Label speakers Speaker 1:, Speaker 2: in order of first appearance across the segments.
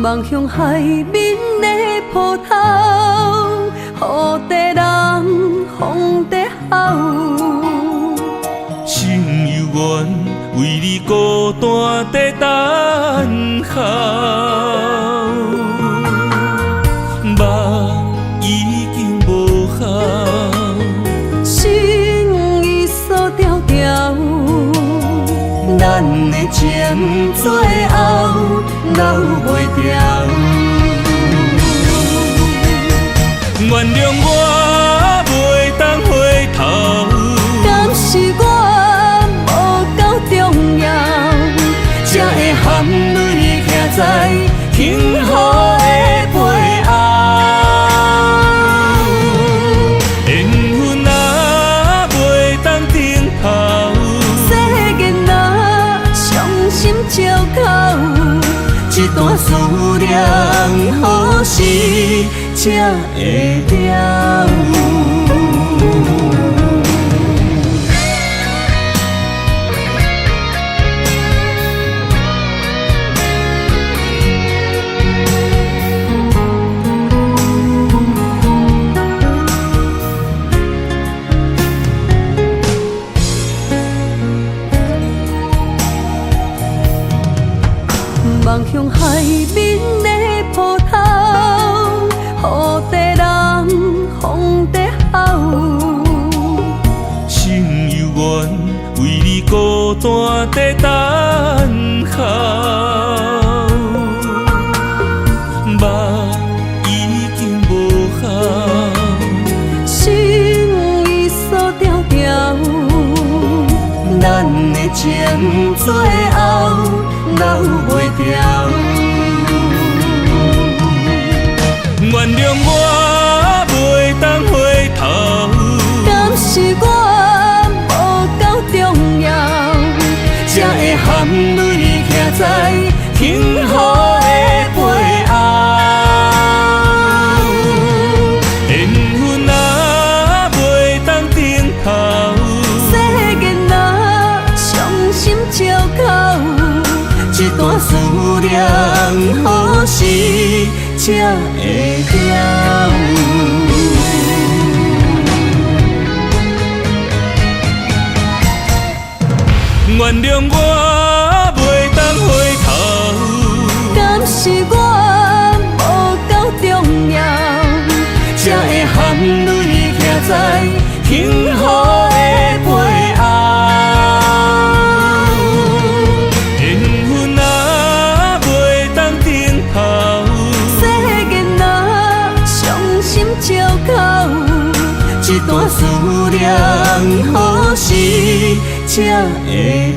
Speaker 1: 望向海面的波涛，雨地人，风地吼。
Speaker 2: 心犹原为你孤单在等候，目已经无效，
Speaker 1: 心已锁条条。咱的情最后留袂掉。
Speaker 2: 原谅我袂当回头，
Speaker 1: 敢是我无够重要，才会含泪徛在幸福的背后。
Speaker 2: 缘分啊袂当停靠，
Speaker 1: 世间啊伤心借口，一段思念何时才会了？望向海面的波涛，雨地人，风地吼。
Speaker 2: 心犹原为你孤单在等候，目已经无效，
Speaker 1: 心已锁条条。咱的情最后留袂掉。
Speaker 2: 原谅我袂当回头，
Speaker 1: 敢是我无够重要，才会含泪徛在幸福的背后。
Speaker 2: 缘分啊袂当停靠，
Speaker 1: 世间啊伤心借口，一段思念何时才会了？
Speaker 2: 原谅我袂当回头，
Speaker 1: 敢是我无够重要，才会含泪徛在幸福的背后。
Speaker 2: 缘分啊袂当停靠，
Speaker 1: 世间啊伤心借口，一段思念何时才会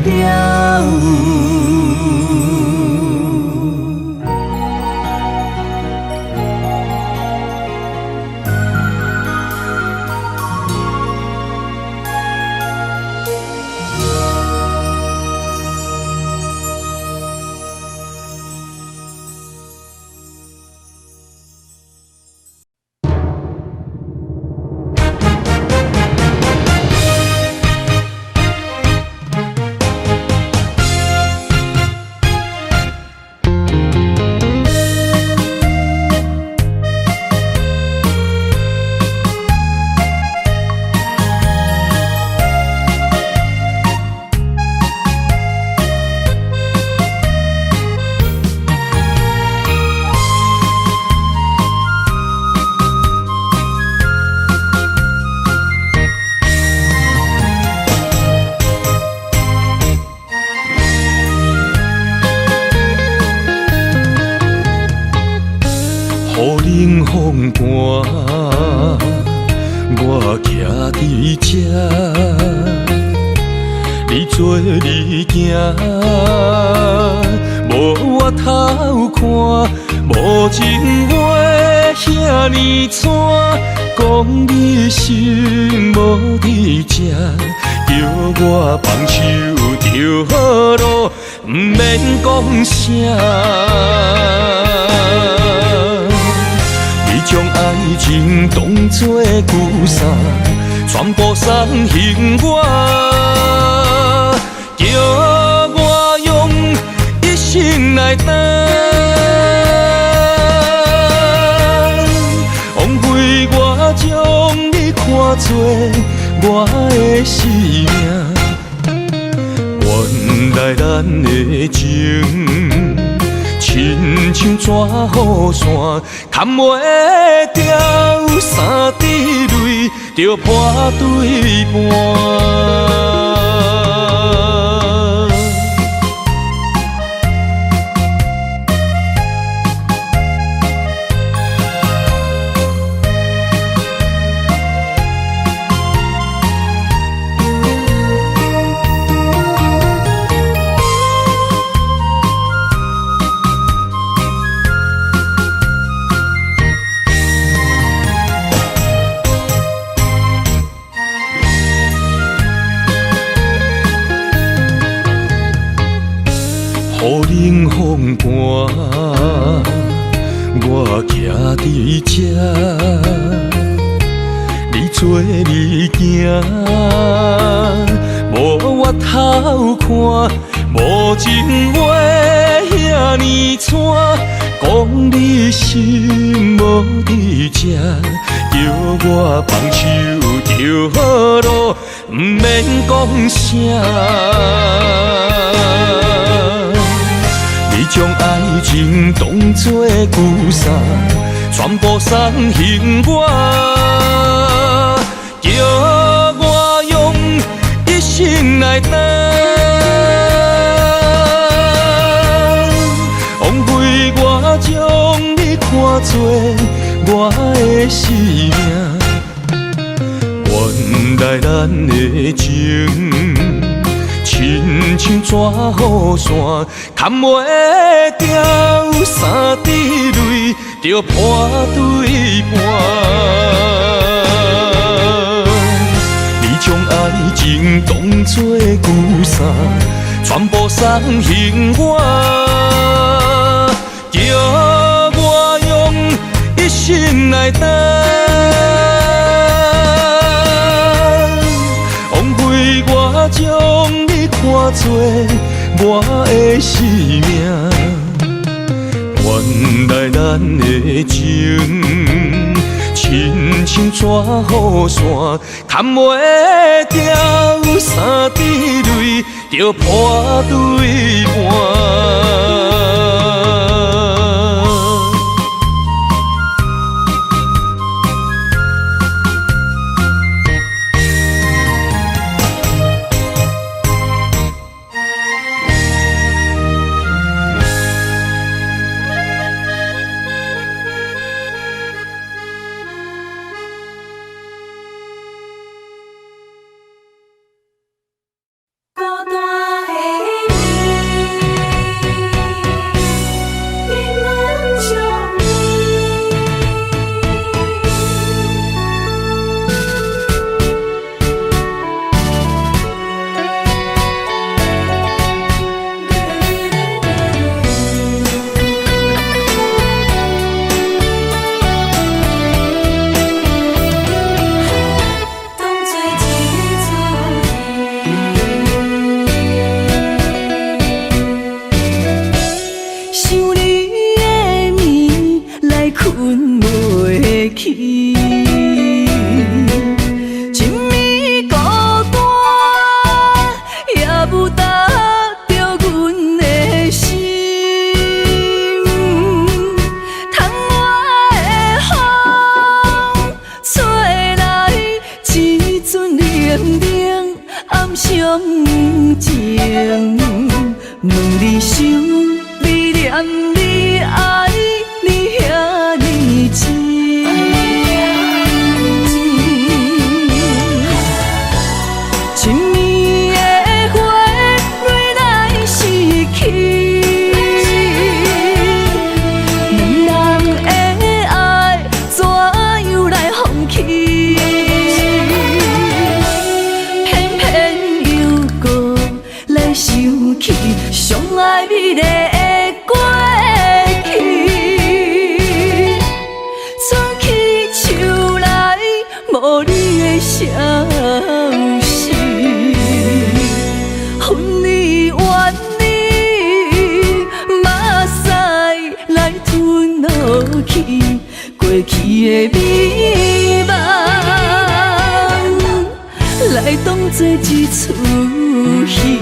Speaker 1: 了？
Speaker 2: 雨冷风寒，我徛伫这，你做你行，无我偷看，无情话遐尼惨，讲你心无伫这，叫我放手就好咯，毋免讲啥。将爱情当作旧衫，全部送还我，叫我用一生来等。做我的生命。原来咱的情，亲像纸雨伞，牵袂掉三滴泪，就破对半。雨冷风寒，我徛伫这，你做你行，无我头看，无情话遐尼惨，讲你心无伫这，叫我放手就好咯，毋免讲啥。你将爱情当作旧衫，全部送还我，叫我用一生来等，枉费我将你看作我的生命。原来咱的情，亲像纸雨伞，牵袂掉三滴泪，就破对半。你将爱情当作旧衫，全部送还我，叫我用一生来等，枉费我将你看作我的生命。原来咱的情，亲像纸雨伞，牵袂掉三滴泪，就破对半。
Speaker 1: 过去的美梦。来当作一出戏。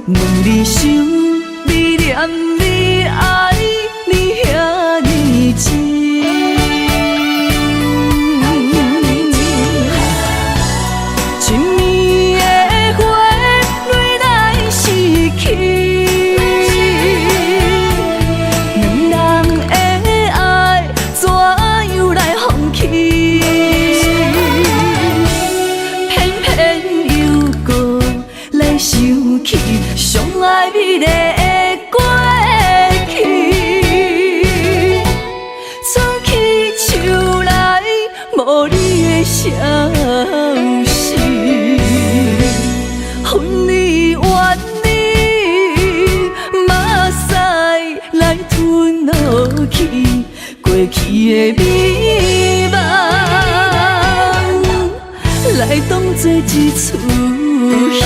Speaker 1: 问你想，你念你爱，你遐尼情。一暝的花，蕊来失去，两人的爱怎样来放弃？偏偏又搁来想起上爱美丽的过去，藏起手内无你的消息，恨你怨你，目屎来吞落去，过去的美梦来当作一出戏。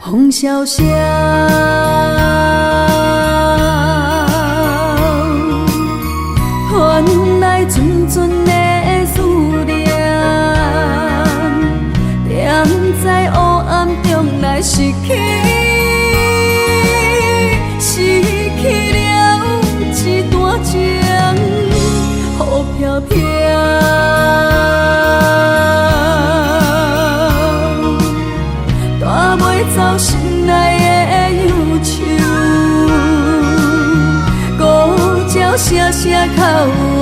Speaker 1: 风萧萧，传来阵阵的思念，踮在黑暗中来失去，失去了一段情，雨飘飘。走心内的忧愁，孤鸟声声哭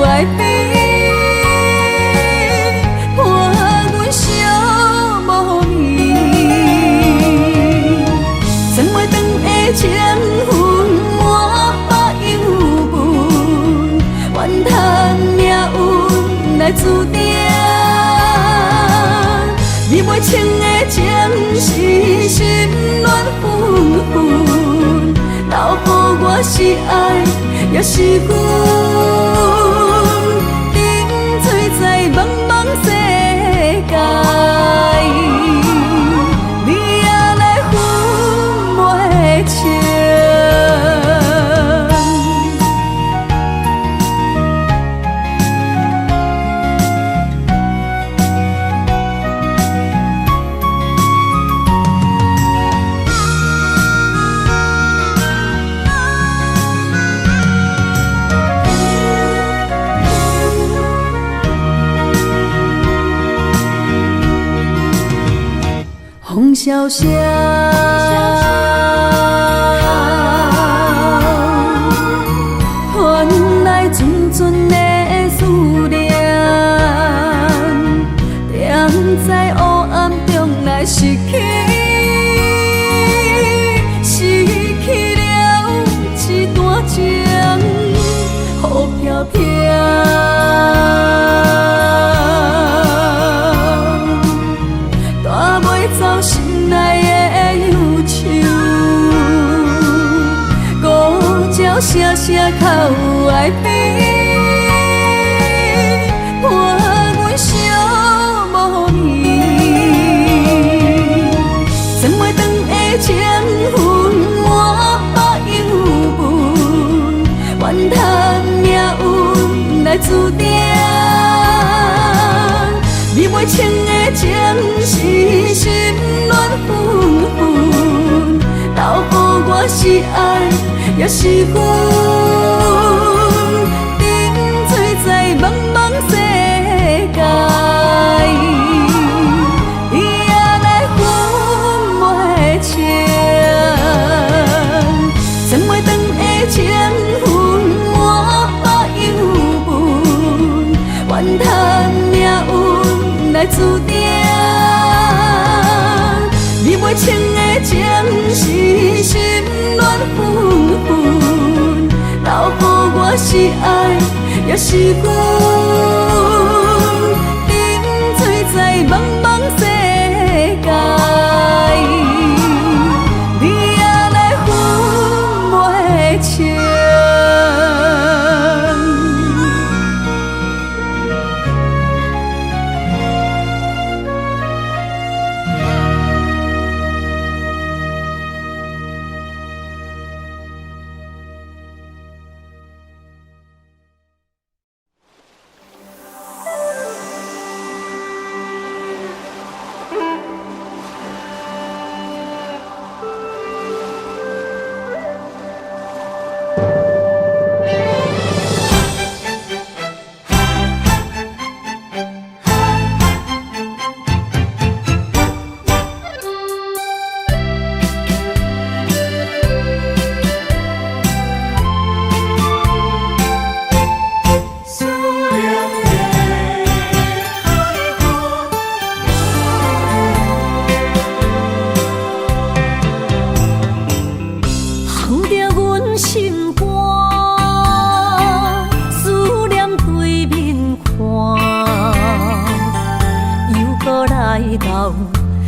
Speaker 1: 爱悲，伴阮相无眠。千回长的情分满腹忧闷，怨叹命运来注定。你袂清的情是心乱纷纷，留予我是爱，也是恨，沉醉在茫茫世界，你也来分袂清。风萧萧，传来阵阵的思念，踮在黑暗中来失去，失去了一段情，雨飘飘。大我是爱，也是恨。沉醉在茫茫世界，伊也来分袂清。算袂长的情分，我忧闷，怨叹命运来注定。你袂清的情是心乱纷纷，留予我是爱，也是恨。沉醉在茫茫世界，你也来分袂清。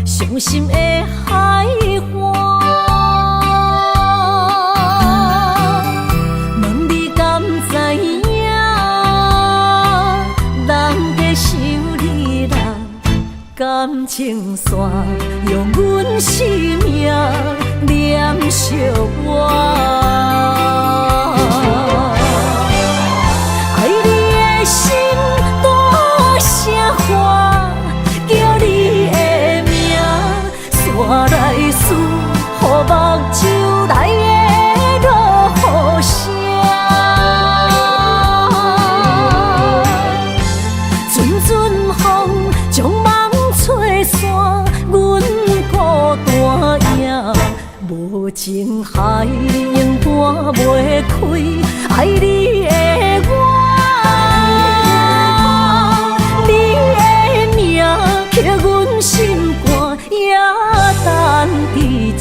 Speaker 1: 伤心的海岸，问你敢知影？人在想你人感情线，用阮生命念惜我。爱你的心大声喊，叫你的名，山来思，予目睭内的落雨声。阵阵风将梦吹散，阮孤单影，无情海永搬袂开，爱你的我。刻阮心肝，也等伫这。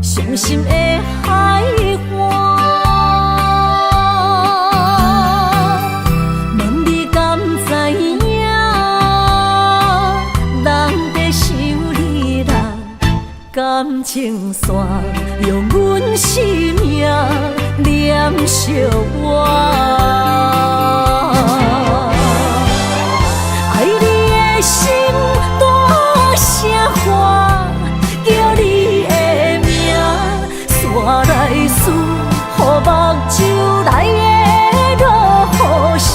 Speaker 1: 伤心的海岸，问你敢知影？人在想你人感情线，用阮生命念惜我。爱你的心大声喊，叫你的名，山来思，予目睭内的落雨声。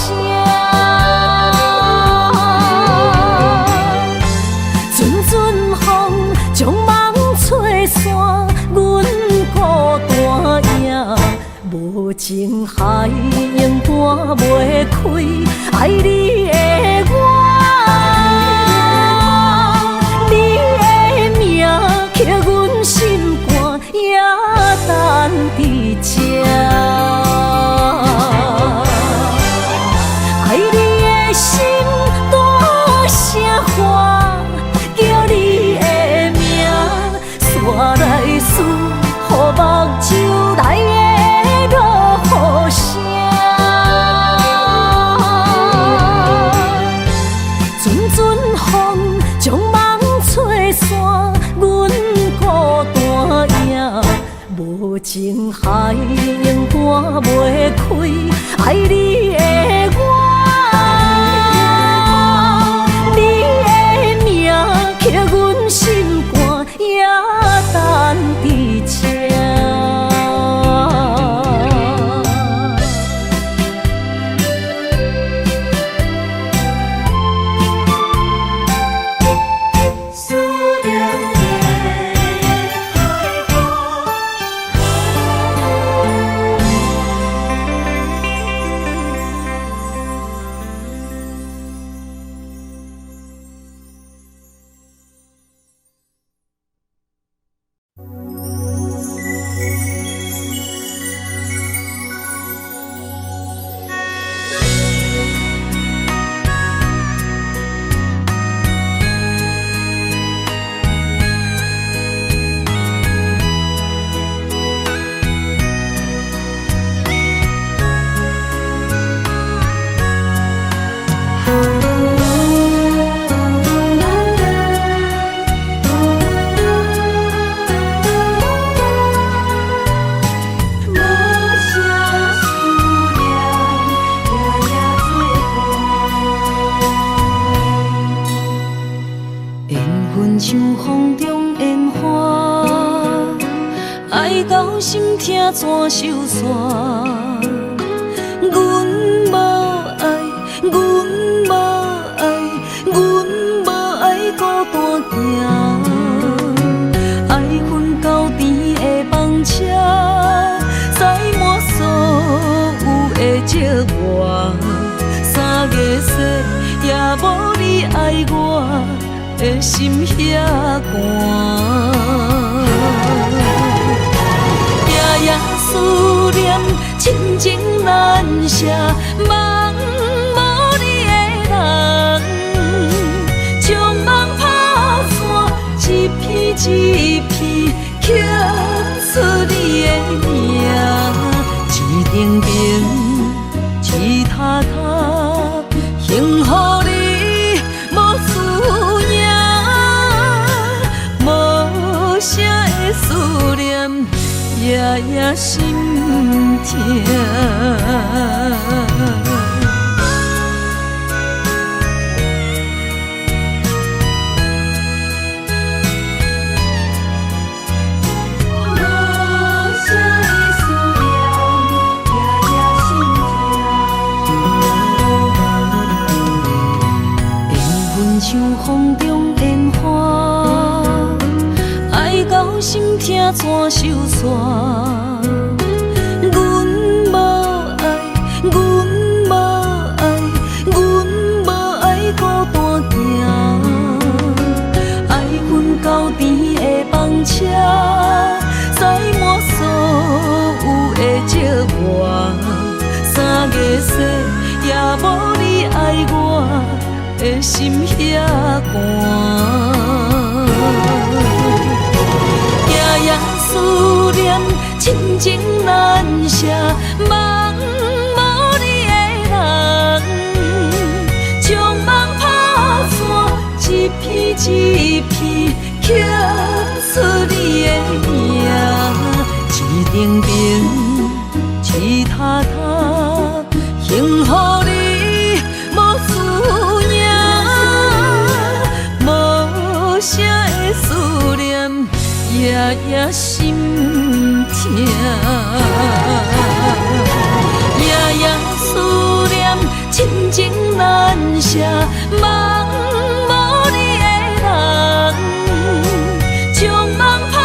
Speaker 1: 阵阵风将梦吹散，阮孤单影，无情海永搬袂开。无情海永半袂开，爱你的我，你的名刻阮心肝，也等伫这。怎收线？阮无爱，阮无爱，阮无爱孤单行。爱恨交织的风车，载满所有的寂寞。3月雪，也无你爱我的心遐寒。夜思念，亲情难舍，梦无你的人，将梦打散，一片一片刻出你的名，一顶顶，一塔塔，幸福你无思念，无声的思念。夜夜心痛，无声的思念，夜夜心痛。缘分像风中烟花，爱到心痛怎收线？车载满所有的寂寞，3月雪，也无你爱我的心遐寒。夜夜思念，亲情难舍，梦无你的人，将梦打散，一片一片刻出你的名，一顶顶，一塔塔，幸福你无思念，无声的思念，夜夜心痛。夜夜思念，亲情难舍，梦无你的人，将梦打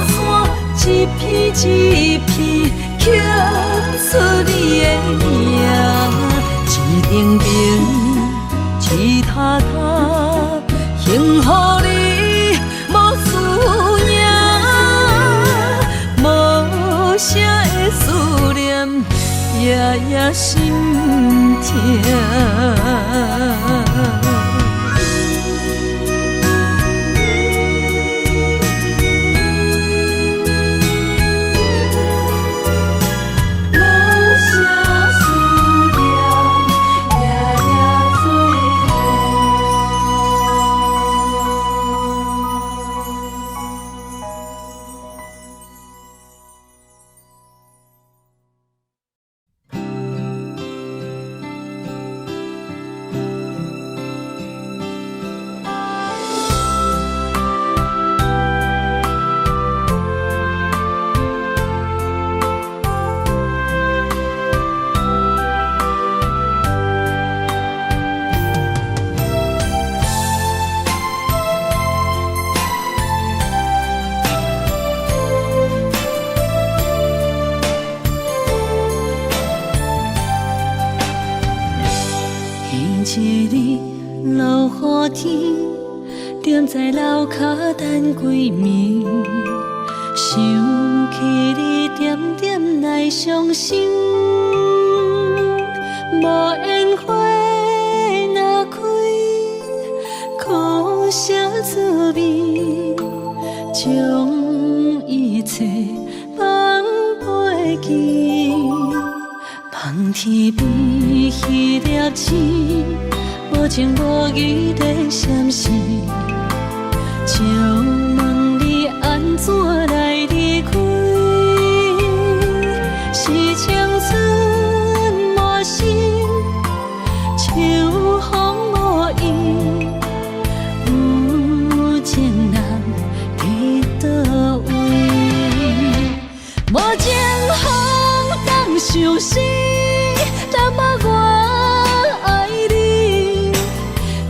Speaker 1: 散，一片一片刻出你的名，一顶顶，一塔塔，幸福你无思念，无声的思念，夜夜心痛。天，踮在楼骹等归暝，想起你点点来伤心。无烟花若开，苦涩滋味，将一切放袂记。望天边迄粒星，无情无义地闪烁，借问你安怎来离开？是青春无心，秋风无意，有情人伫倒位？无情风当相思，淡薄我爱你，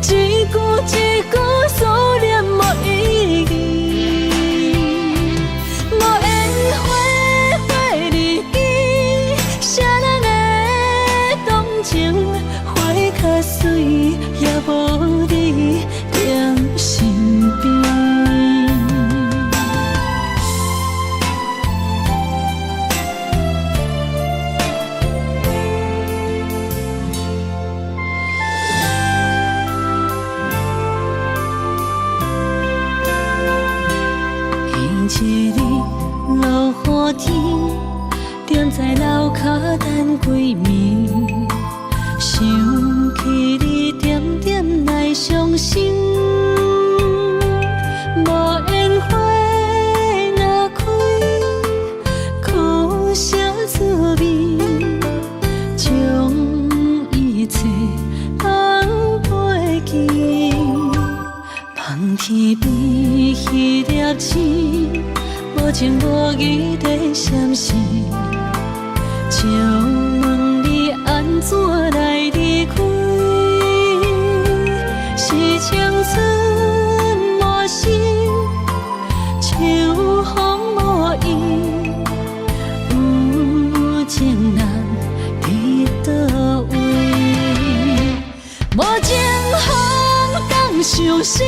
Speaker 1: 一句一句思念无意义。无烟花花日记，谁人会动情？花较水，也无你踮身边。一日落雨天，踮在楼骹等归暝，想起你点点来伤心。无烟花若开，苦涩滋味，将一切放袂记。望天边迄粒星，无情无义地闪烁，借问你安怎来离开？是青春无心，秋风无意，有情人伫倒位？无情风当相思，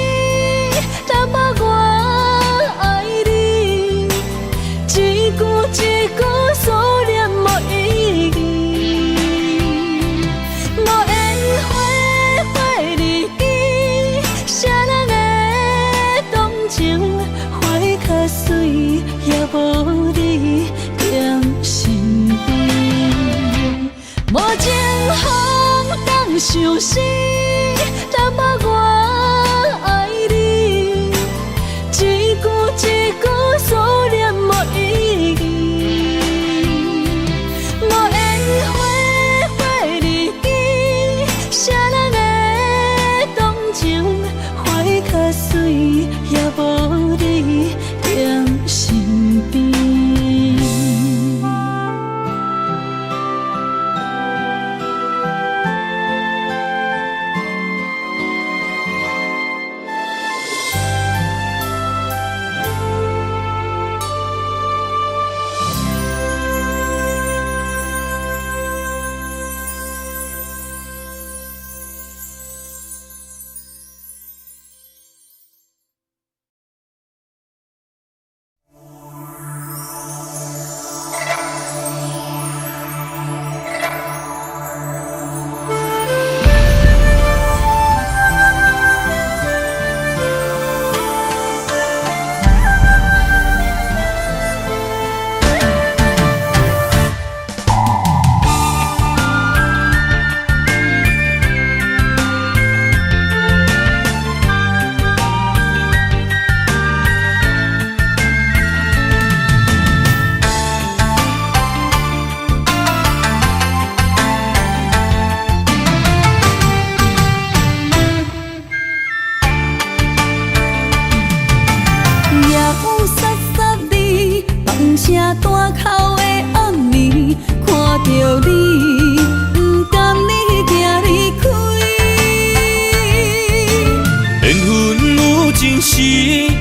Speaker 1: 淡薄我爱你，一句一句思念无意义。无烟花花日记，谁人会动情？花较水，也无你踮身边。无情风当相思，淡薄我爱你，一句一句思念无意义。无烟花花日记，谁人会动情？花较水，也无你踮身边。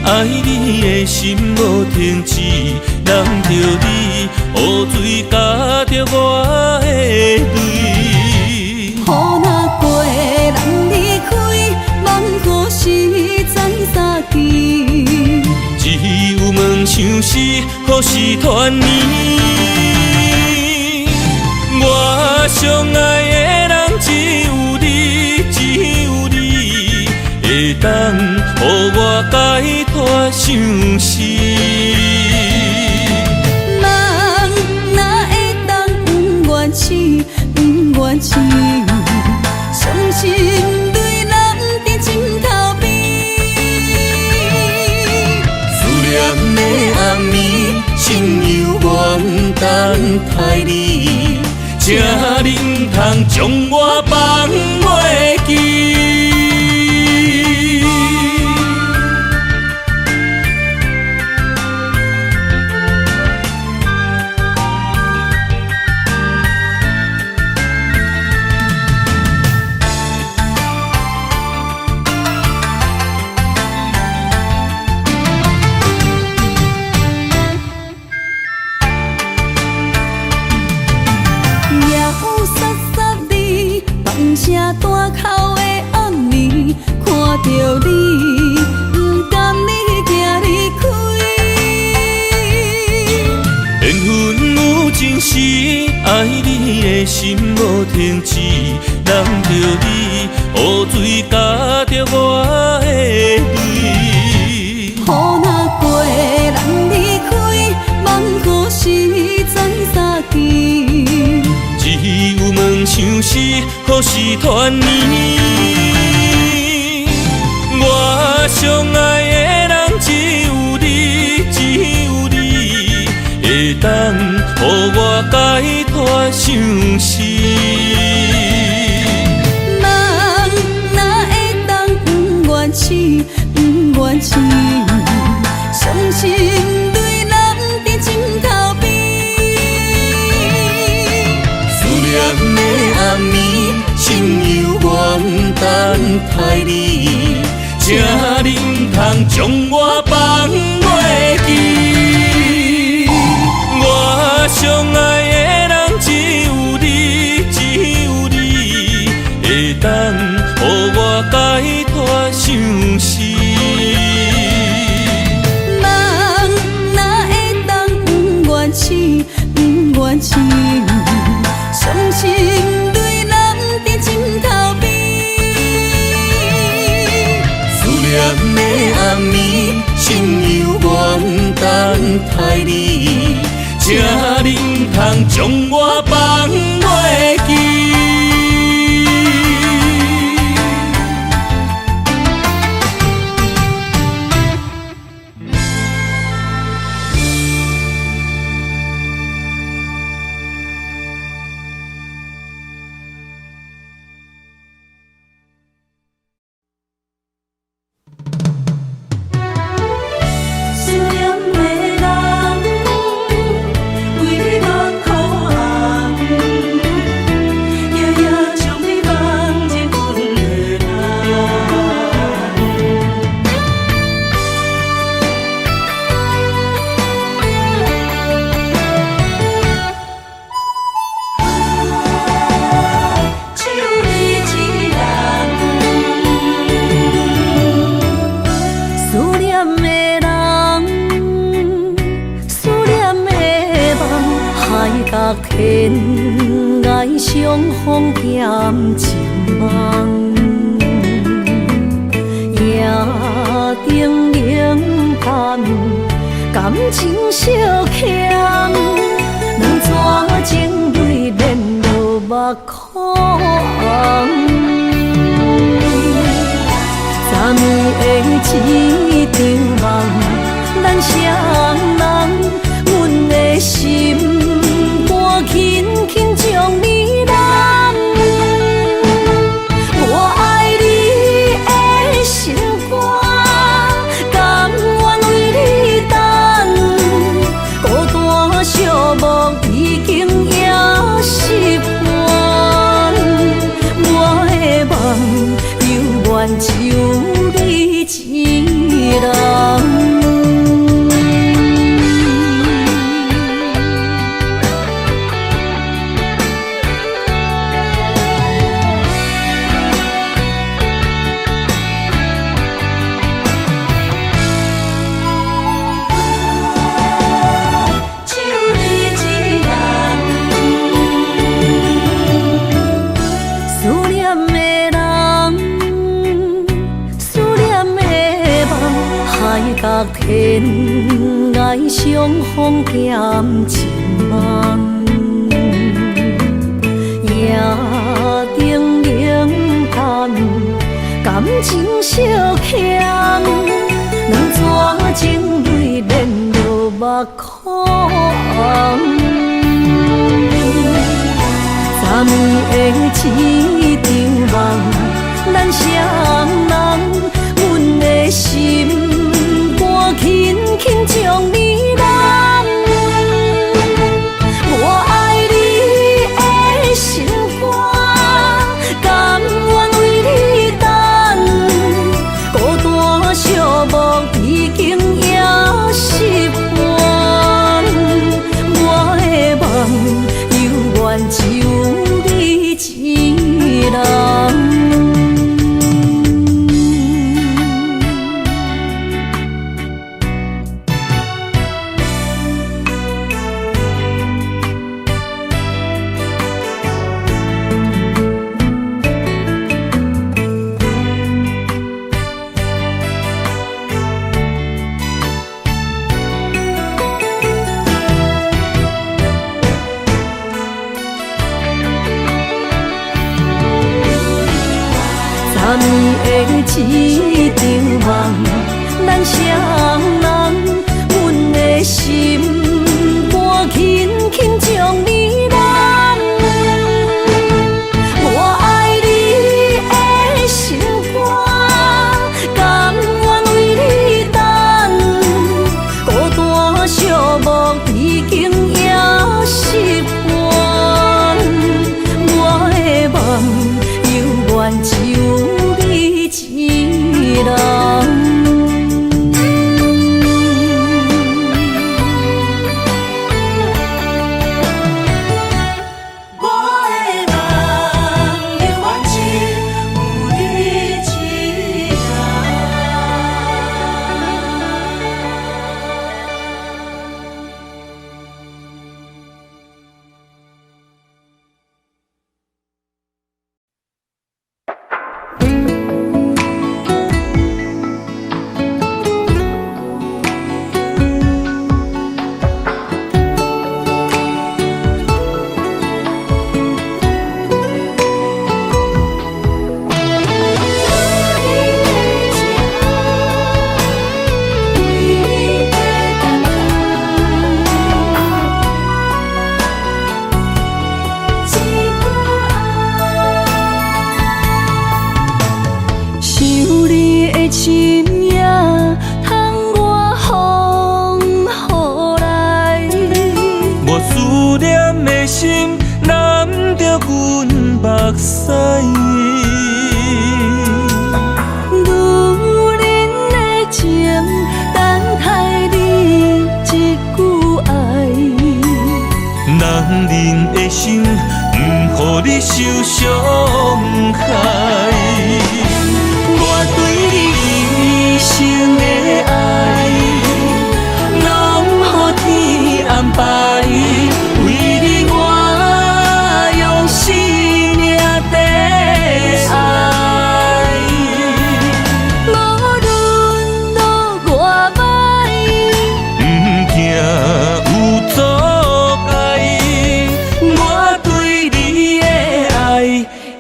Speaker 2: 爱你的心无停止，难着你雨水加着我的泪。
Speaker 1: 雨若过，人离开，望雨
Speaker 2: 问像是何时团圆？我相爱的人只有你，只有你，会当予我解脱相思。
Speaker 1: 人哪会当不愿痴，不愿痴？伤心对人伫枕头边，
Speaker 2: 思念的暗暝，心犹原等待你，才能通将我放袂记。
Speaker 1: 声大口的暗暝，看着你，不甘你行离开。
Speaker 2: 缘分有情时，爱你的心无停止，难着你，雨水加着我的泪。
Speaker 1: 雨若过，人离开，梦何时再相见？
Speaker 2: 只有问像是何时团圆？我相爱的人只有你，只有你，会当予我解脱相思。
Speaker 1: 人哪会当不愿痴，不愿痴？伤心对人伫枕头边。
Speaker 2: 念的暗暝，心犹原等待你，才能通将我放袂记。我相爱的人只有你，只有你，会当予我解脱相思。
Speaker 1: 人哪会当不愿痴，不愿痴？伤心对人伫枕头边，
Speaker 2: 思念的暗暝，心犹原等待你，才能通将我放袂记。
Speaker 1: 天涯相逢欠情梦，夜灯冷淡，感情小欠，两撮情泪连落目眶。昨暝的一场梦，咱双人，阮的心。轻轻将你揽，我爱你的心肝，甘愿为你等。孤单寂寞已经也习惯，我的梦犹原只有你一人。天爱相逢减情梦，夜灯冷淡，感情小欠，两撮情泪连落目眶。昨暝的一场梦，咱双人，阮的心肝轻轻将你揽。我爱你的心肝，甘愿为你等。孤单寂寞已经也习惯，我的梦犹原只有你一人。昨暝的一场梦，咱双人，阮的心肝轻轻将你揽。我爱你的心肝，甘愿为你等。孤单寂寞已经也习惯，我的梦犹原只有一人。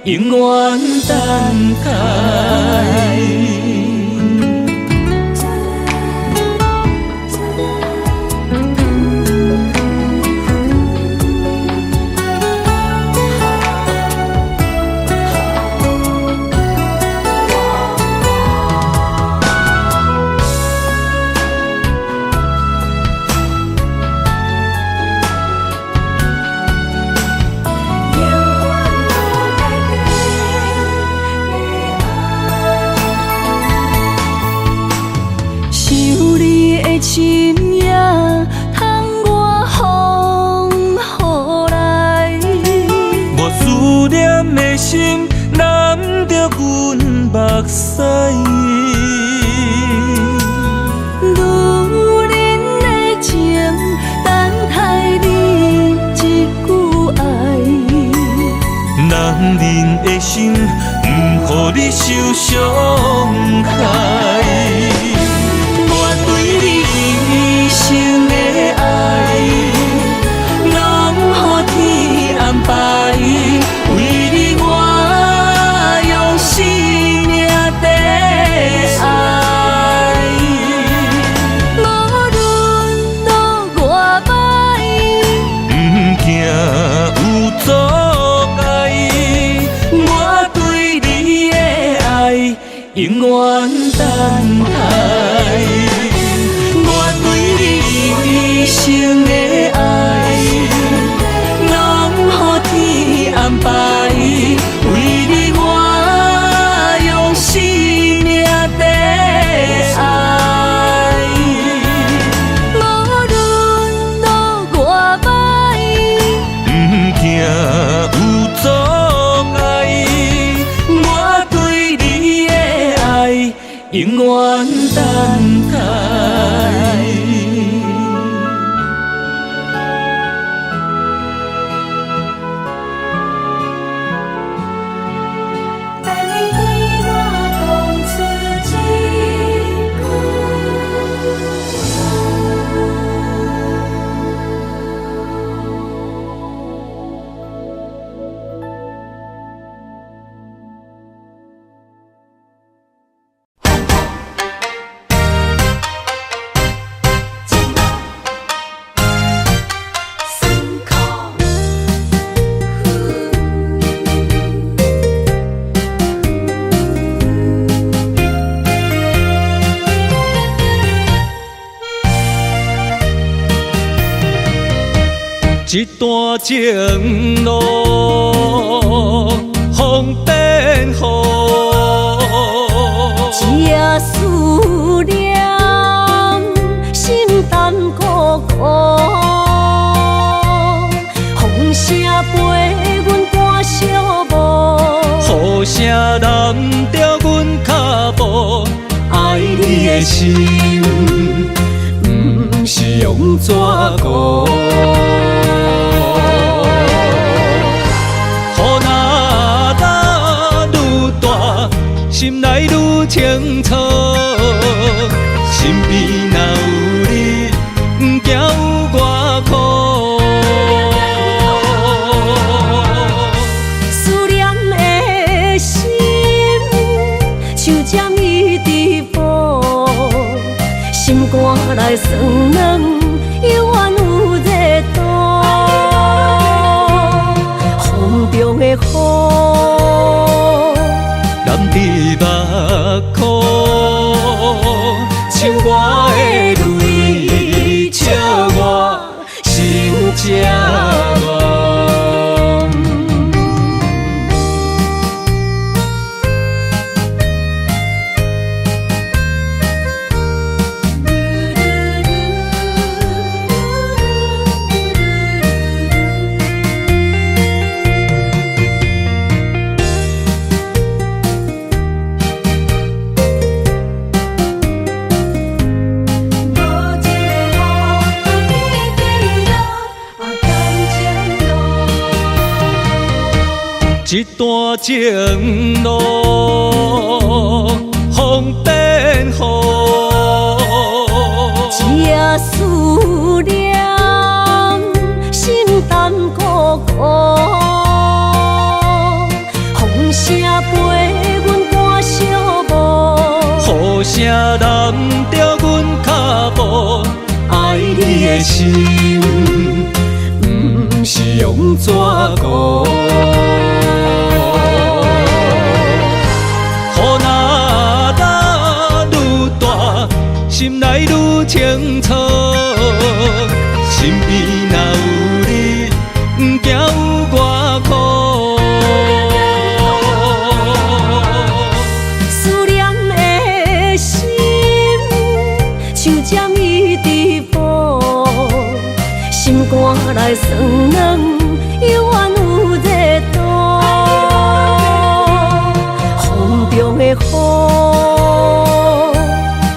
Speaker 2: 永远等待。
Speaker 1: 心也通我风雨来，
Speaker 2: 无思念的心难着阮目屎。
Speaker 1: 女人的情等待你一句爱，
Speaker 2: 男人的心不予你受伤害。我对等待。我对你一生的爱，拢予天安排。为你我用生命在爱。
Speaker 1: 无论路偌歹，
Speaker 2: 不惊有阻碍，我对你的爱永远等待。
Speaker 1: 等你对我讲出一句。
Speaker 2: 一段情路，风变雨，
Speaker 1: 一夜思念，心淡孤孤。风声陪阮赶小步，
Speaker 2: 雨声淋着阮脚步，爱你的心，不是用纸糊。心内愈清楚，身边若有你，不惊有我苦。
Speaker 1: 思念的心，像针伊直补，心肝内酸软，犹原有热度。风中的雨，
Speaker 2: 染伫目眶，像我的泪，笑我心这乱。一段情路，风变雨，
Speaker 1: 一夜思念，心淡孤孤。风声陪阮赶小步，
Speaker 2: 雨声淋着阮脚步，爱你的心，不是用纸糊。心内愈清楚，身边若有你，不惊有我苦。
Speaker 1: 思念的心，像针伊直补，心肝内酸软，犹原有热度。风中的雨，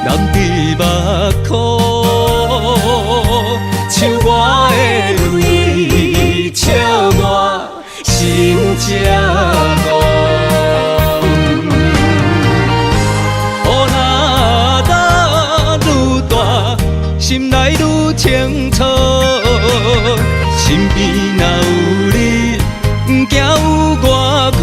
Speaker 2: 染伫目眶，像我的泪，笑我心这乱。雨若打愈大，心内愈清楚，身边若有你，不惊有我苦。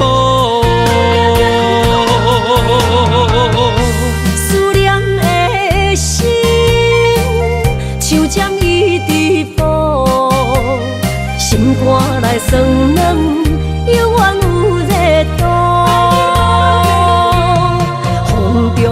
Speaker 2: 心肝内酸软，犹原有热度。风中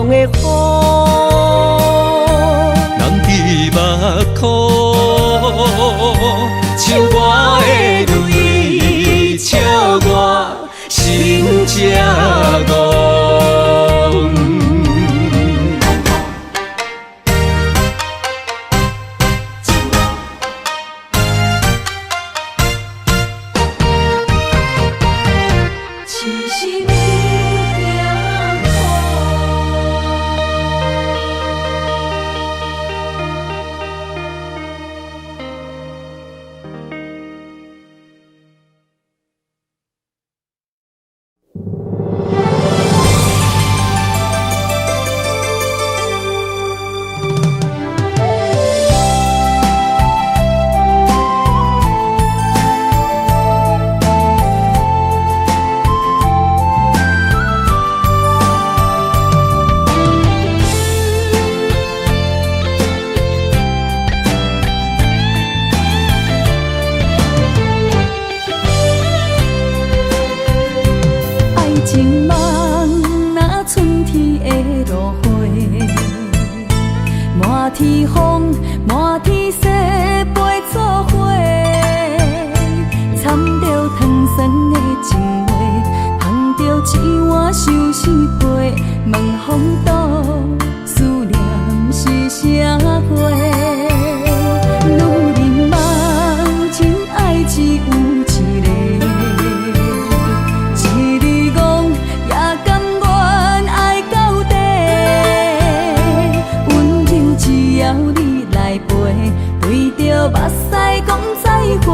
Speaker 1: 着目屎讲再会，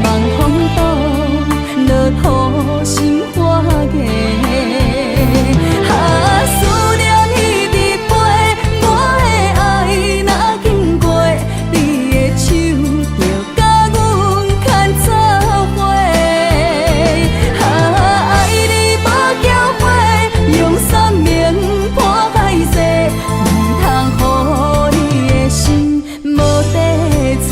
Speaker 1: 望风度落土心花芽。啊，思念一直飞，我的爱若经过，你的手就甲阮牵做伙。啊，爱你无后悔，用生命破海誓，唔通予你的心无地找。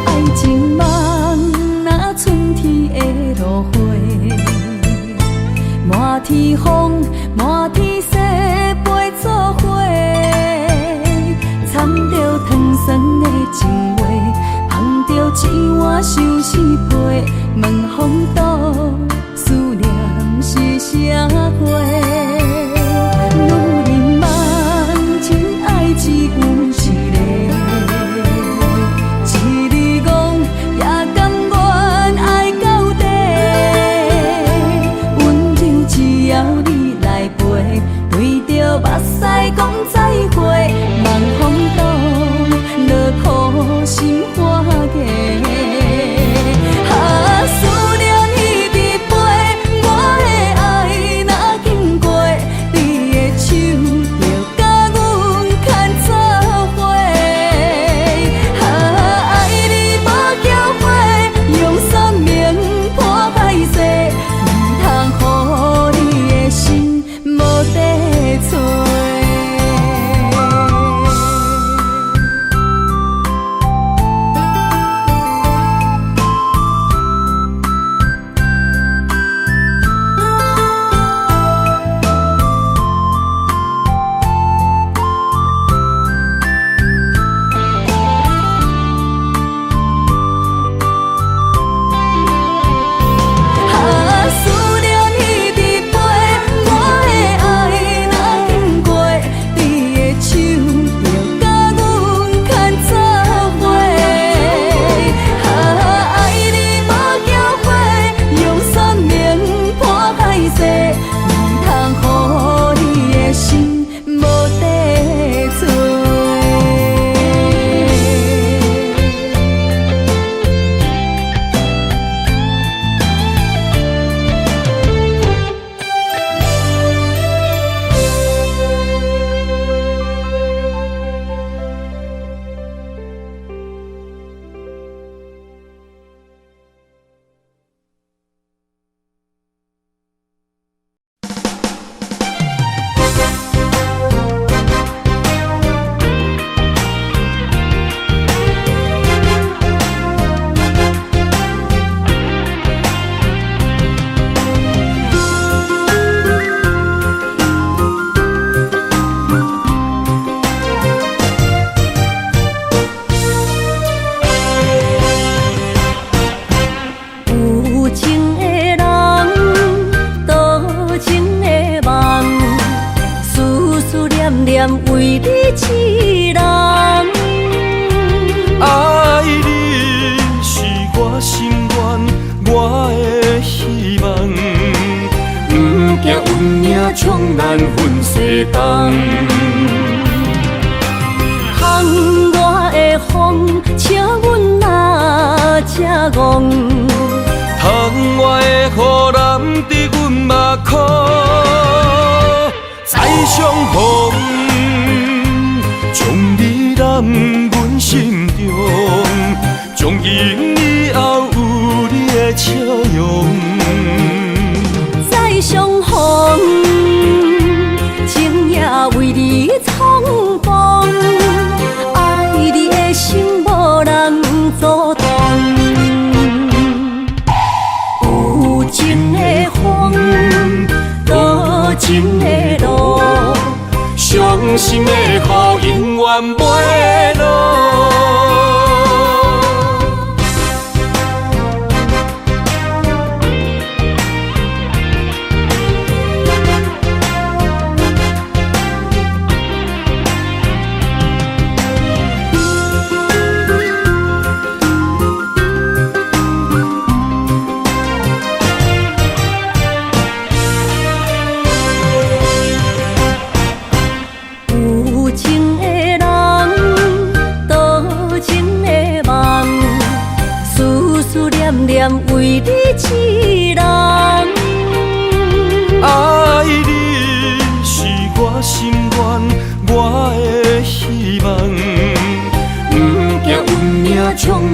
Speaker 1: 爱情梦若春天的落花，满天风，满天雪，陪做伙。掺着糖酸的情话，捧着一碗相思杯，问风度思念是啥货？女人梦情爱只有一个。一字讲也甘愿爱到底，温柔只要你来陪，对着目屎讲再会，望风度落土心花芽。啊，思念一直飞，我的爱若经过，你的手就甲阮牵做伙。啊，爱你无后悔，用生命破海誓，唔通予你的心无地找。啊，思念一直飞，我的爱若经过，你的手就甲阮牵做伙。啊，爱你无后悔，用生命破海誓，唔通予你的心无地找。有情的人，多情的梦，思思念念为你一人。
Speaker 2: 爱你是我心愿，我的希望，不惊运命冲咱分世间。
Speaker 1: 窗外的风，笑阮哪这戆。
Speaker 2: 窗外的雨淋伫阮目眶，再相逢，将你揽阮心中，从今以后有你的笑容。
Speaker 1: 再相逢，情也为你冲动，爱你的心无人阻挡。有情的风，多情的路，伤心的雨永远袂落。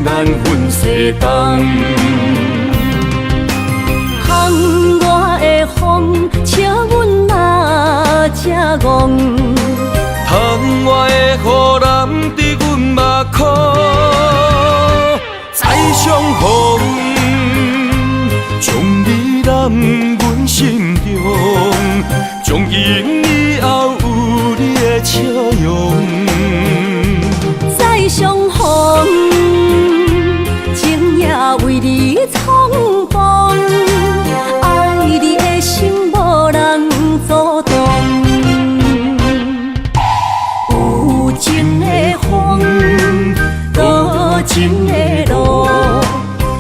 Speaker 2: 咱分世东。
Speaker 1: 窗外的风，笑阮嘛正戆。
Speaker 2: 窗外的雨淋伫阮目眶，再相逢，将你揽阮心中，从今以后有你的笑容。
Speaker 1: 再相逢，情也为你冲动，爱你的心无人阻挡。有情的风，多情的路，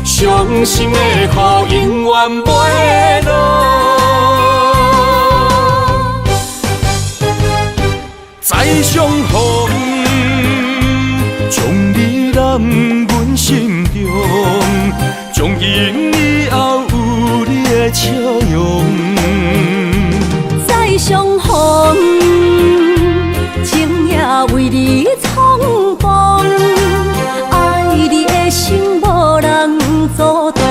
Speaker 1: 伤心的雨永远袂落。
Speaker 2: 再相逢，将你揽阮心中，从今以后有你的笑容。
Speaker 1: 再相逢，情也为你冲动，爱你的心无人阻挡。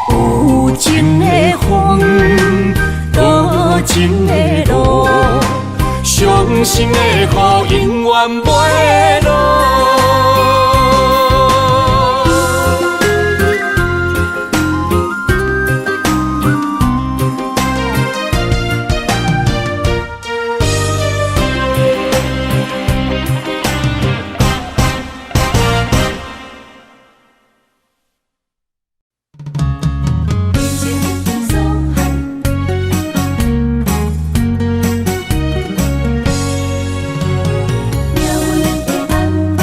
Speaker 1: 有情的风，多情的路，伤心的雨永远袂落。
Speaker 3: 命运的安排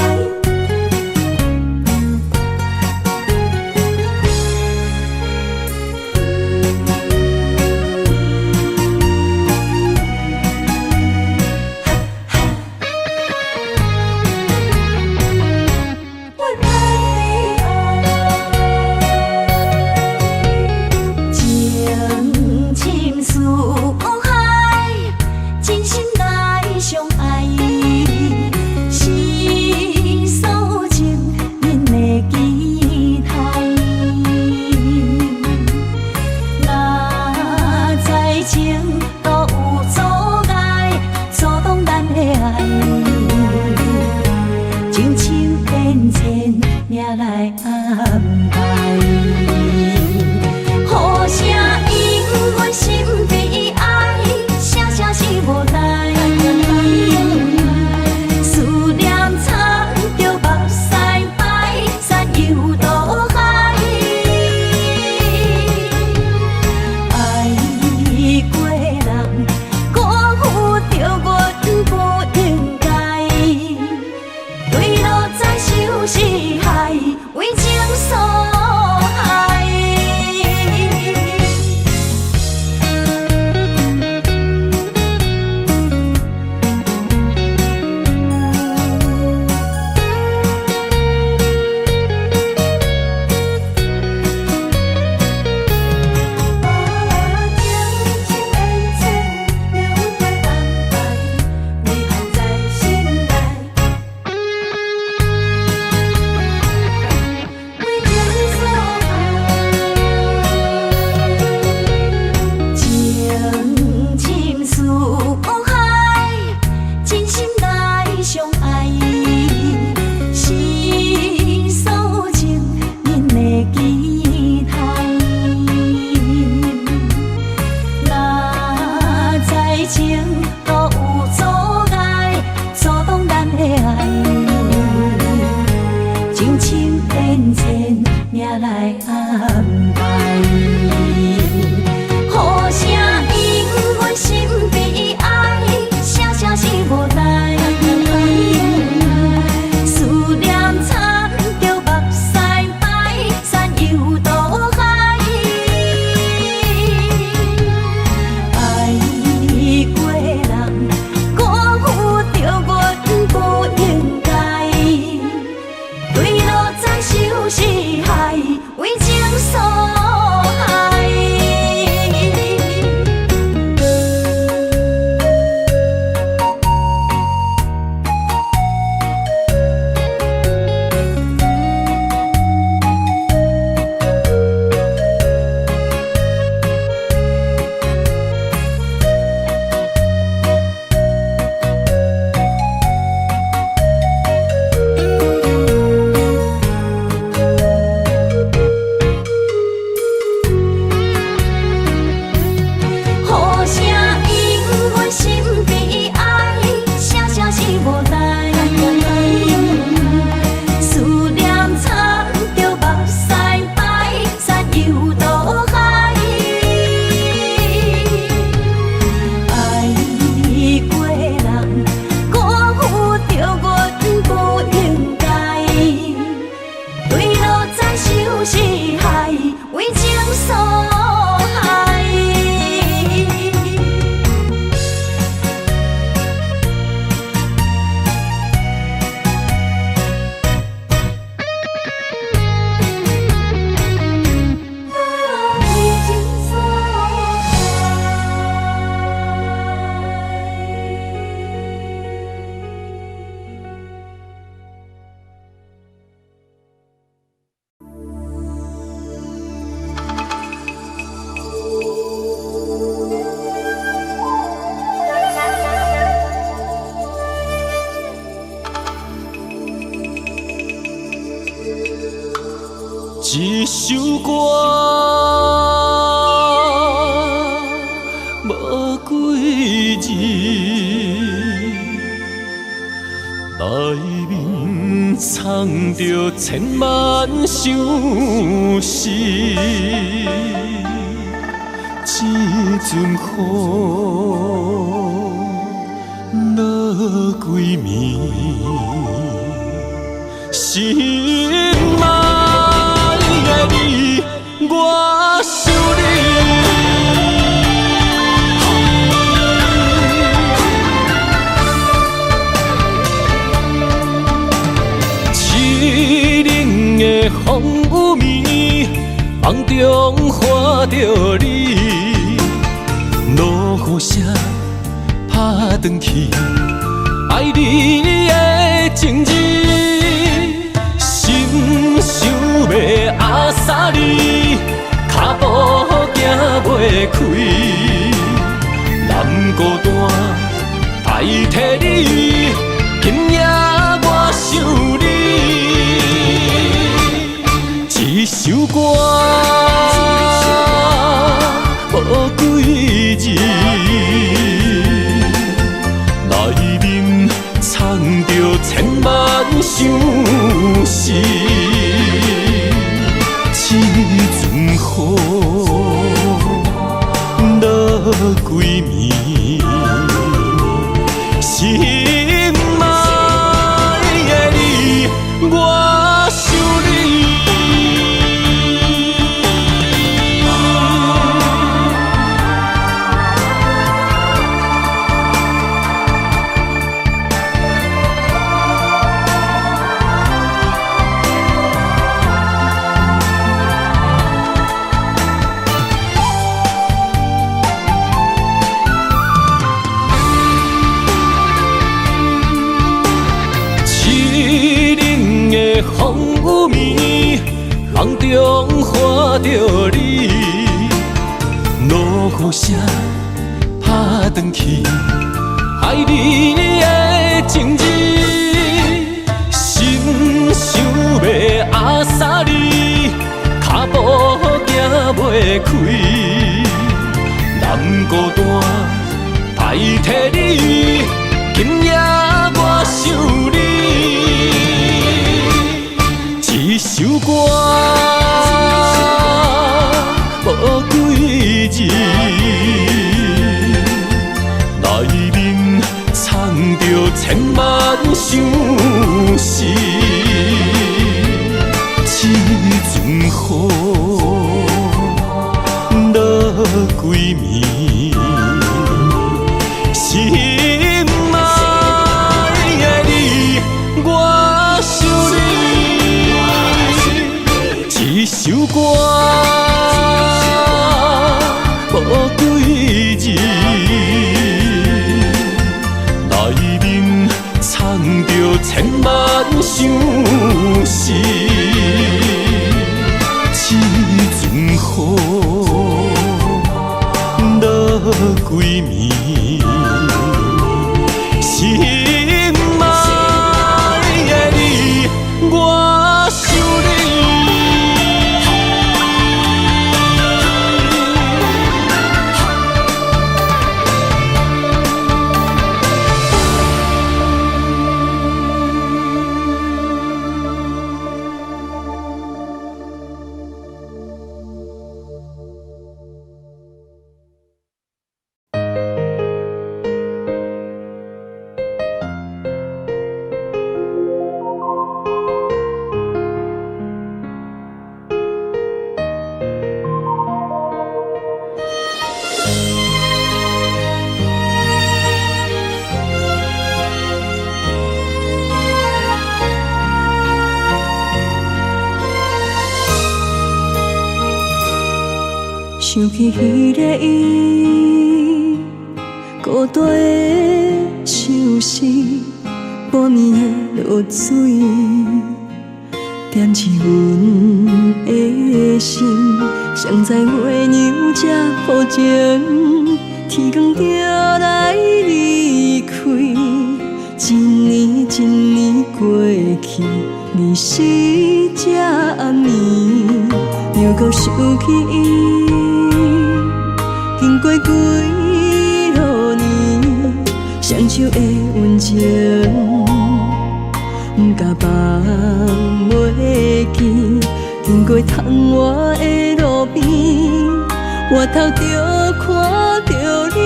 Speaker 1: 所害。
Speaker 2: 一首歌无几字，内面藏着千万相思。一阵雨落几暝，心爱的你，我想你。凄冷的风雨暝，梦中看着你，落雨声打转去，爱你的情字。心想要压煞你，脚步行袂开，难孤单代替你，今夜我想你。一首歌无几字，内面藏着千万相思。一阵雨落几暝，心爱的你，我想你。风雨暝，梦中看着你，落雨声打转去，爱你的情字。心想要压煞你，脚步行袂开，难孤单代替你，今夜我想你。一首歌无几字，内面藏着千万相思。一阵雨落几暝，心爱的你，我想你。一首歌无几字，内面藏着千万相思。一阵雨落几暝，心爱的你，我想你。
Speaker 1: 想起彼个伊，孤单的相思，半暝的落水，点起阮的心。谁知月娘这抱情，天光就来离开。一年一年过去，日时这暗暝，又搁想起伊。经过几落年，双手的温情，不甲放袂记。经过窗外的路边，我头就看到你，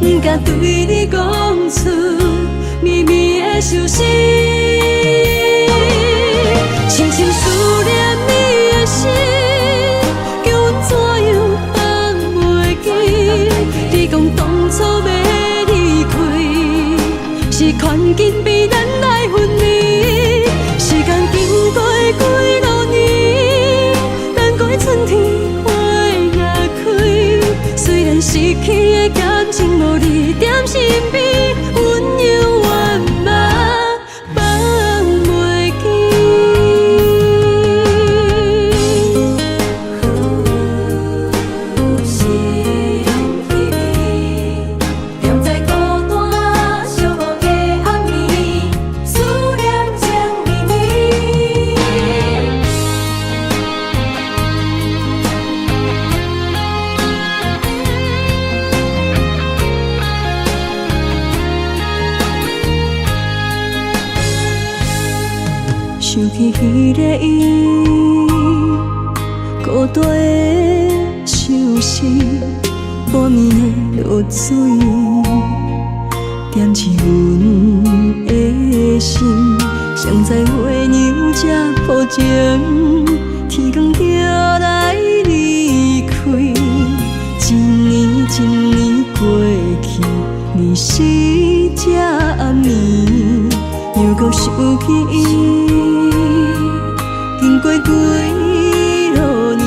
Speaker 1: 不敢对你讲出绵绵的相思。深深思念你的心，叫阮怎样放袂记？你讲当初要离开，是权紧比咱来分离。时间经过几落年，等过春天花也开。虽然失去的感情无你踮身边，温柔圆满放袂记。思念彼你，踮在孤单寂寞的暗暝，思念情绵绵。想起彼个伊，孤单的相思，半暝的落水，点起阮的心。谁知月娘这抱情，天光就来离开。一年一年过去，日时这暗暝，又搁想起伊。经过几落年，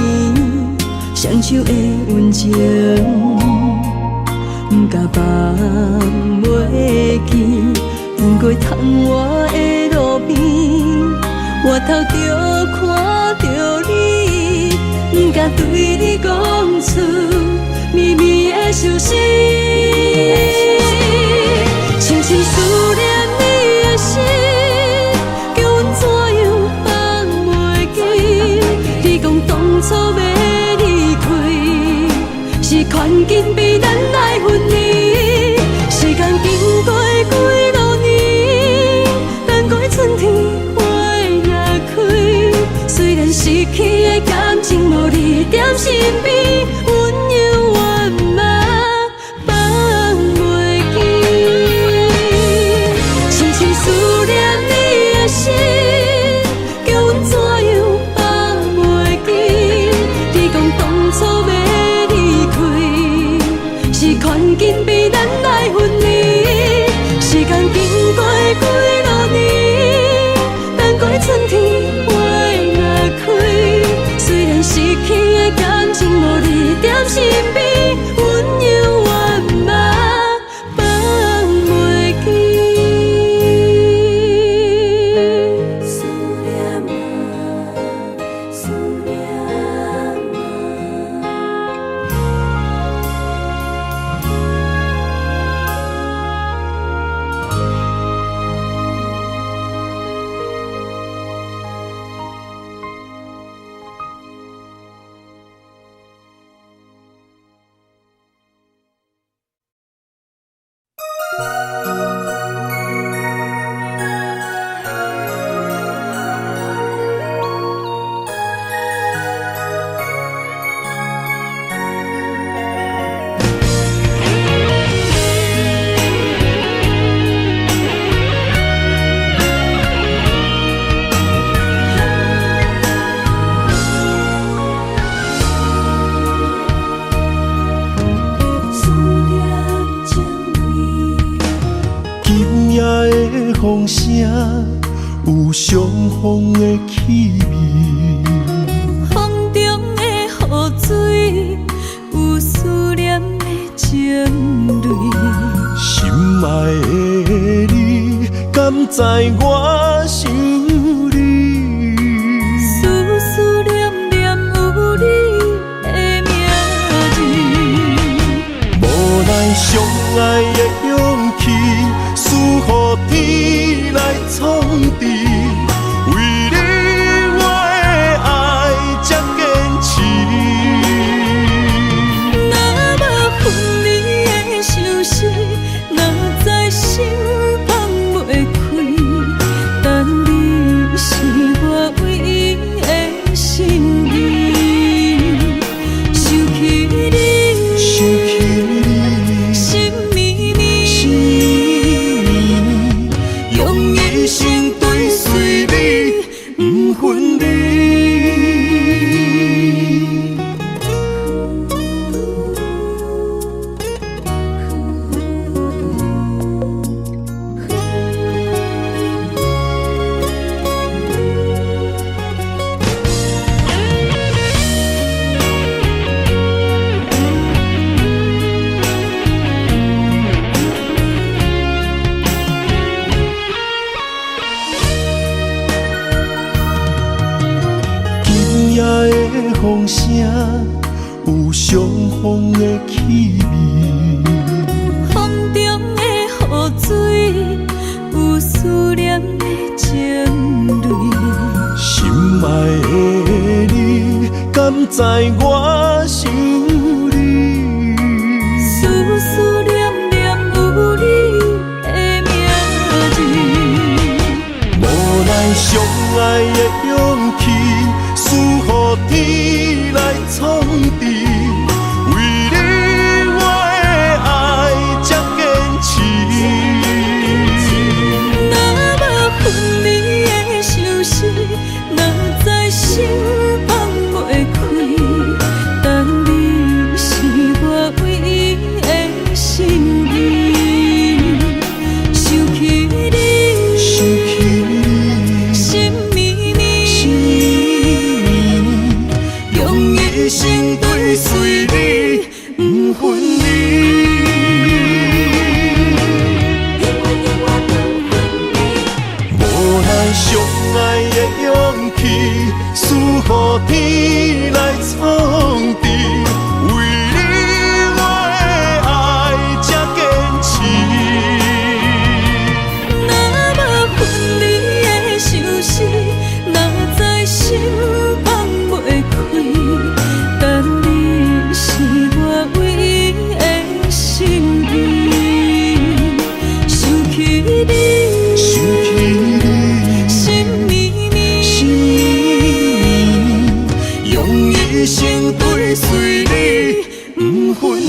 Speaker 1: 双手的温情，不甲放袂记。经过窗外的路边，我头就看到你，不敢对你讲出绵绵的相思。深深思念你的心，叫阮怎样放袂记？你讲当初要离开，是权紧比咱来分离。时间经过几落年，等过春天花也开。虽然失去的感情无你踮身边，温柔圆满放袂记。深深思念你的心，叫阮怎样放袂记？你讲当初要离开，是权紧比咱来分离。时间经过几落年，等过春天花也开。虽然失去的感情无你踮身边，温柔圆满放袂记。思念啊，思念
Speaker 2: 风声有相逢的气味，
Speaker 1: 风中的雨水思念的情泪。
Speaker 2: 心爱的你，敢知我想你？
Speaker 1: 思思念念有你的名字，
Speaker 2: 无奈相爱的勇气，输予天来创治。为你我的爱才坚持。
Speaker 1: 若无分离的相思，哪知心放袂开。但你是我唯一的心意，想起你，心绵绵，用一生追随你，不分离。
Speaker 2: 今夜的风声有相逢的气味，
Speaker 1: 风中的雨水有思念的情泪。
Speaker 2: 心爱的你，敢知我想你？
Speaker 1: 思思念念有你的名字，
Speaker 2: 无奈相爱的勇气，输予天来创治。为你我的爱才坚持。
Speaker 1: 若无分离的相思，哪知心放袂开。但你是我唯一的心意，想起你，心绵绵，用一生追随你，不分离。
Speaker 2: 无奈相爱的勇气，输予天来创治。为你我的爱才坚持。
Speaker 1: 若无分离的相思，哪知心放袂开。但你是我唯一的心意，想起你，心绵绵，用一生追随你，不分离。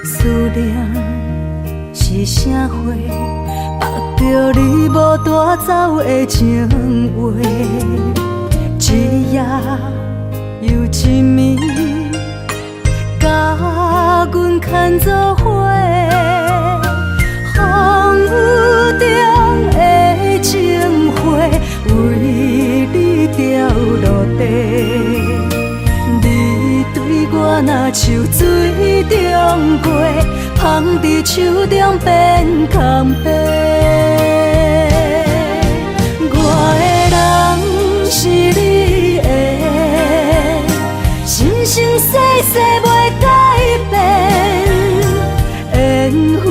Speaker 1: 思念是啥货？目着你无带走的情话，一夜又一暝，甲阮牵做伙。风雨中的情花，为你掉落地。你对我若像水中月，放伫手中变空白。我的人是你的，生生世世袂改变。缘分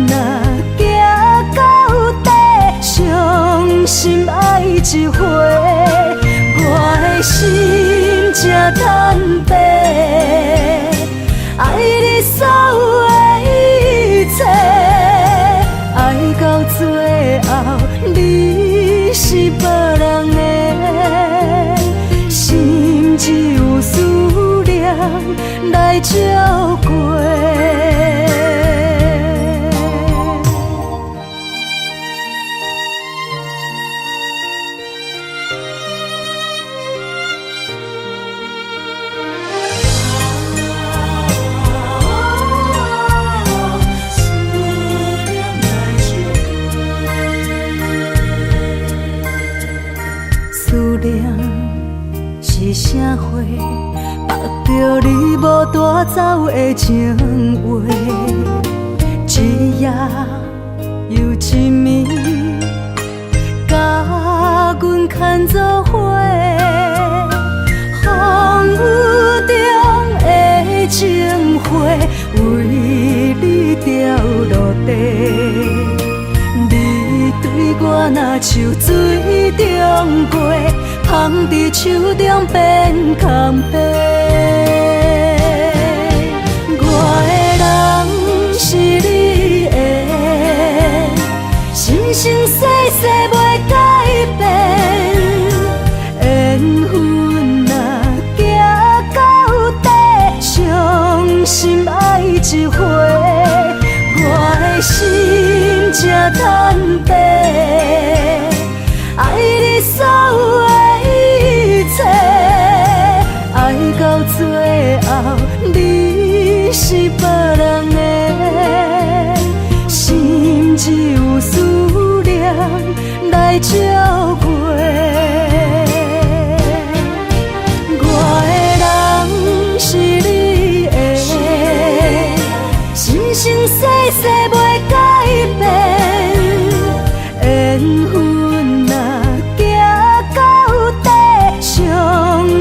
Speaker 1: 若行到底，伤心爱一回。我的心才坦白，爱你。照过。思念是啥货？目着你无带走的情话，一夜又一暝，甲阮牵做伙。风雨中的情花，为你掉落地。你对我若像水中过，放伫手中变空白。我的人是你的，生生世世袂改变。缘分若行到底，伤心爱一回。我的心才坦白，爱你所有的一切，爱到最后你是别人的，心只有思念来照过。我的人是你的，生生世世袂改变。缘分若行到底，伤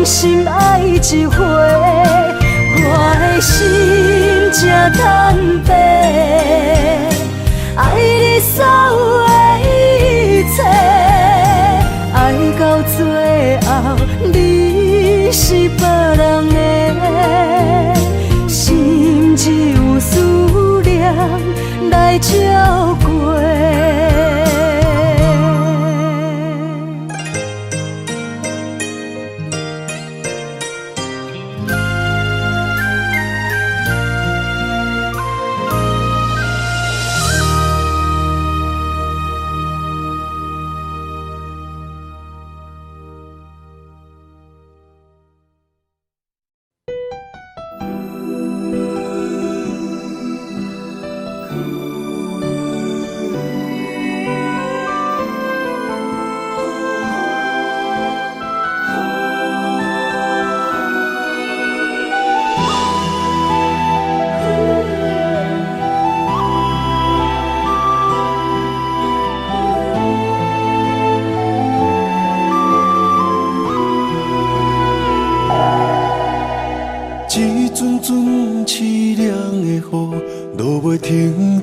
Speaker 1: 心爱一回。我的心才坦白，爱你所有的一切，爱到最后你是别人的，心只有思念来照过。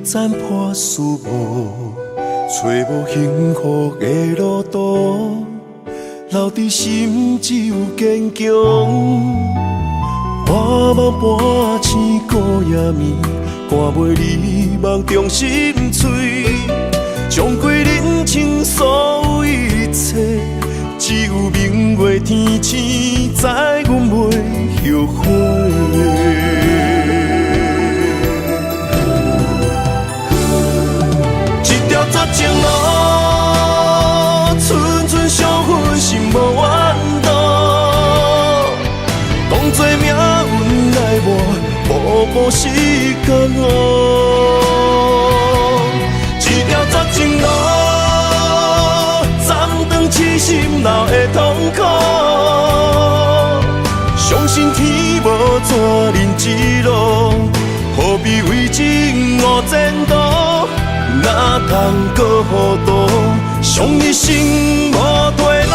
Speaker 2: 残破思无，找无幸福的路途，留伫心只有坚强。半梦半醒孤夜眠，赶袂你梦中心碎，将过人生所有一切，只有明月天星知阮袂后悔。绝情路，寸寸伤痕心无怨妒。当作命运来磨，步步是甘愿。一条绝情路，暂断痴心闹的痛苦。相信天无绝人之路，何必为情误前途？哪通搁糊涂，伤一生无退路。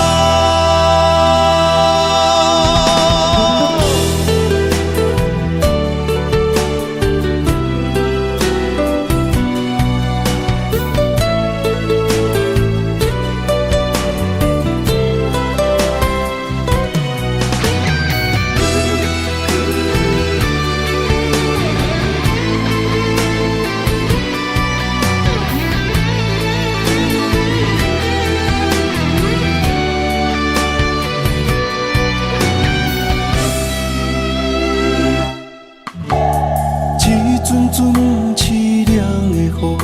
Speaker 2: 雨，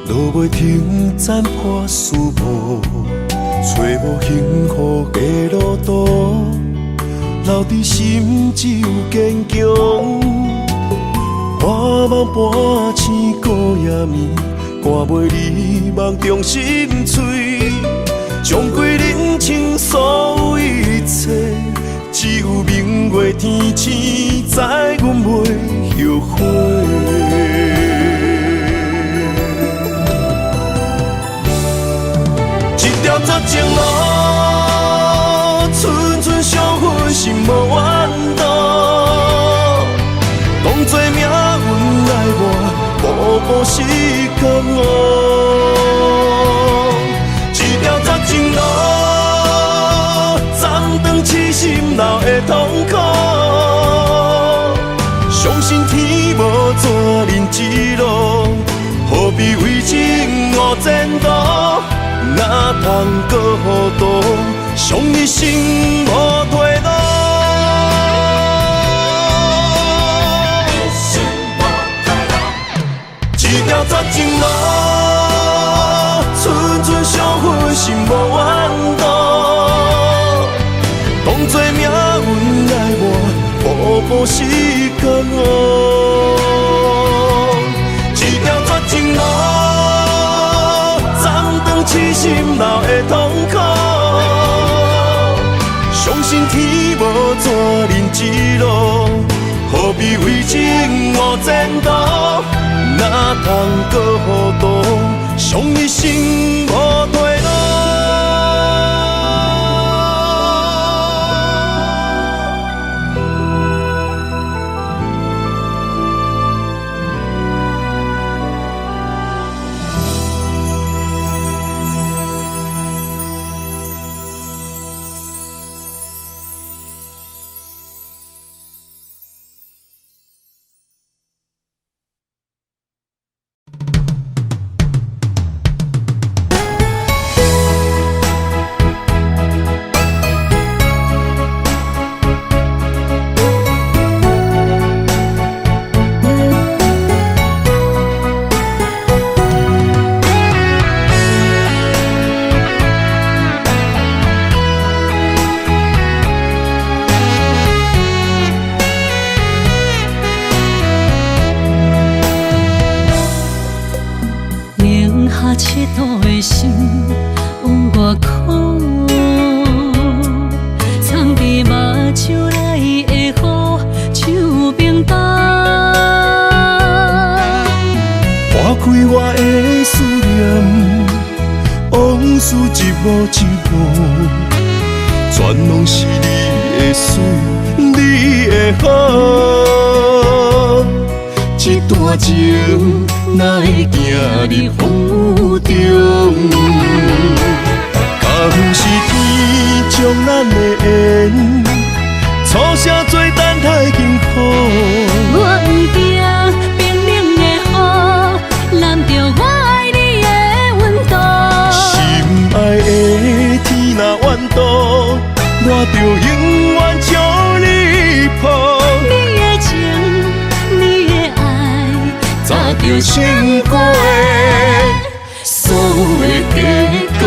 Speaker 2: 落袂停，斩破思慕，找无幸福的路途，留伫心只有坚强。半梦半醒孤夜眠，赶袂离梦中心碎，将归人生所有一切，只有明月天星知阮袂后悔。一条绝情路，寸寸相分，心无怨妒。当作命运爱我，步步是甘我。一条绝情路，暂断痴心闹的痛苦。相信天无怎人之路，何必为情误前途？哪通搁糊涂，伤一生无退路。一条绝情路，寸寸相分，心无怨妒。当作命运爱我，步步是甘我。一条绝情路，暂断痴心闹的痛苦。相信天无怎人之路，何必为情误前途？哪通搁糊涂，伤一生无退路。
Speaker 1: 七度的心往外哭，藏伫目睭内的雨，手冰冻。
Speaker 2: 划开我的思念，往事一幕一幕，全拢是你的水，你的好。一段情哪会行入风雨中？敢不是天将咱的缘，初声做等待幸福。
Speaker 1: 我不惊冰冷的雨，淋着我爱你的温度。
Speaker 2: 心爱的天若怨妒，我就永远将你抱。
Speaker 1: 你的情，你的爱，早就想过的所有的结果。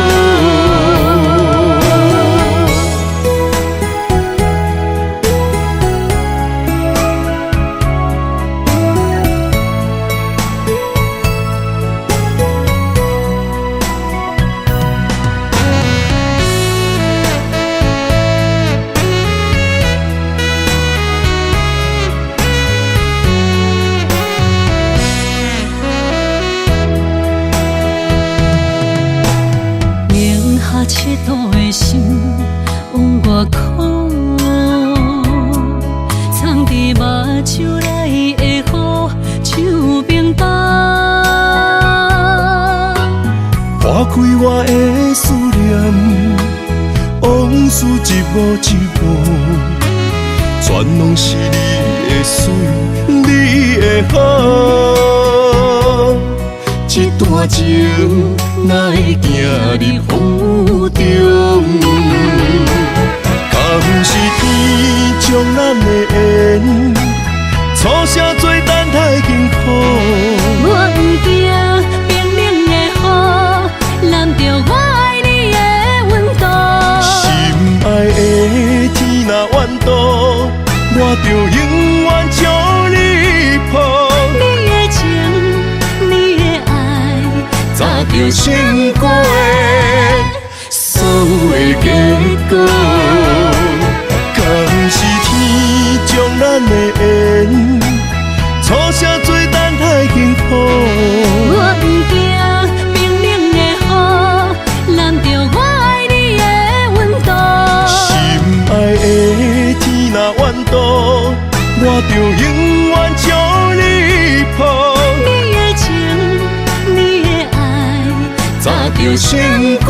Speaker 1: 七度的心往外哭，藏伫目睭内的雨，手冰冻。
Speaker 2: 划开我的思念，往事一幕一幕，全拢是你的水，你的好。一段情哪会行入风雨中？敢不是天将咱的缘，初声做等待幸福。
Speaker 1: 我不惊。
Speaker 2: 着成果的所有的结果。敢是天将咱的缘，错写做等待幸福。
Speaker 1: 我不惊冰冷的雨，淋着我爱你的温度。
Speaker 2: 心爱的天若怨妒，我就永远将你抱。
Speaker 1: 你的情，你的爱，
Speaker 2: 早着成果